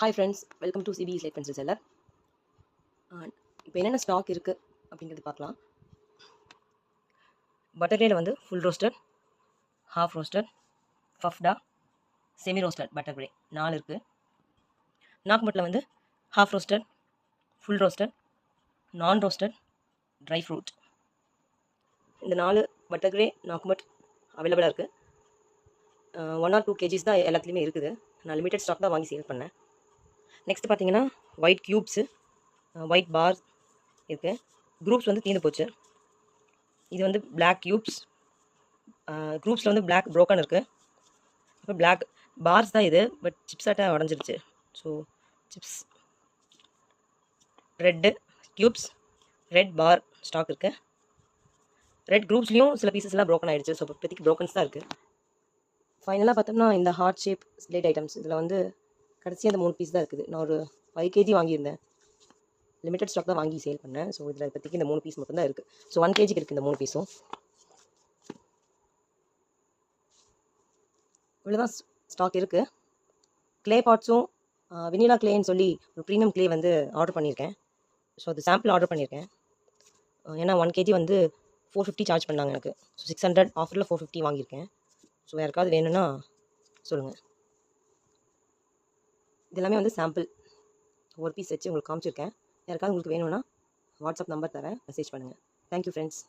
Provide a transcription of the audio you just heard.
Hi friends, welcome to CP slate pencil seller. இப்போ என்னென்ன stock இருக்குது அப்படிங்கிறது பார்க்கலாம். பட்டர்கிரேல வந்து ஃபுல் ரோஸ்டட், ஹாஃப் ரோஸ்டட், ஃபஃப்டா, செமி ரோஸ்டட் பட்டர்கிரே 4 இருக்குது. நாக்மட்டில் வந்து half roasted, full roasted, non roasted, dry fruit. இந்த 4 பட்டர்கிரே நாக்மட் அவைலபிளாக இருக்குது. 1 or 2 kgs தான் எல்லாத்துலேயுமே இருக்குது. நான் லிமிடெட் ஸ்டாக் தான் வாங்கி சேல் பண்ணேன். நெக்ஸ்ட் பார்த்தீங்கன்னா ஒயிட் க்யூப்ஸு, ஒயிட் பார் இருக்குது. குரூப்ஸ் வந்து தீர்ந்து போச்சு. இது வந்து பிளாக் க்யூப்ஸ். குரூப்ஸில் வந்து பிளாக் ப்ரோக்கன் இருக்குது. இப்போ பிளாக் பார்ஸ் தான் இது, பட் சிப்ஸ் ஆட்டாக உடஞ்சிருச்சு. So chips red cubes, red bar stock இருக்குது. ரெட் குரூப்ஸ்லேயும் சில பீசஸ்லாம் ப்ரோக்கன் ஆகிடுச்சு. ஸோ இப்போதைக்கு ப்ரோக்கன்ஸ் தான் இருக்குது. ஃபைனலாக பார்த்தோம்னா இந்த ஹார்ட் ஷேப் ஸ்லேட் ஐட்டம்ஸ் இதில் வந்து கடைசியாக அந்த 3 பீஸ் தான் இருக்குது. நான் ஒரு 5 kg வாங்கியிருந்தேன். லிமிடெட் ஸ்டாக் தான் வாங்கி சேல் பண்ணேன். ஸோ இதில் இப்போதைக்கு இந்த 3 பீஸ் மட்டும்தான் இருக்குது. ஸோ 1 kg இருக்குது இந்த 3 பீஸும். இவ்வளோதான் ஸ்டாக் இருக்குது. க்ளே பாட்ஸும் வினிலா க்ளேன்னு சொல்லி ஒரு ப்ரீமியம் க்ளே வந்து ஆர்டர் பண்ணியிருக்கேன். ஸோ அது சாம்பிள் ஆர்டர் பண்ணியிருக்கேன். ஏன்னா 1 kg வந்து 450 சார்ஜ் பண்ணாங்க எனக்கு. ஸோ 600 ஆஃபரில் 450 வாங்கியிருக்கேன். ஸோ யாருக்காவது வேணும்னா சொல்லுங்கள். இதெல்லாமே வந்து சாம்பிள் ஒரு பீஸ் வச்சு உங்களுக்கு காமிச்சிருக்கேன். யாருக்காவது உங்களுக்கு வேணும்னா வாட்ஸ்அப் நம்பர் தரேன், மெசேஜ் பண்ணுங்கள். Thank you friends.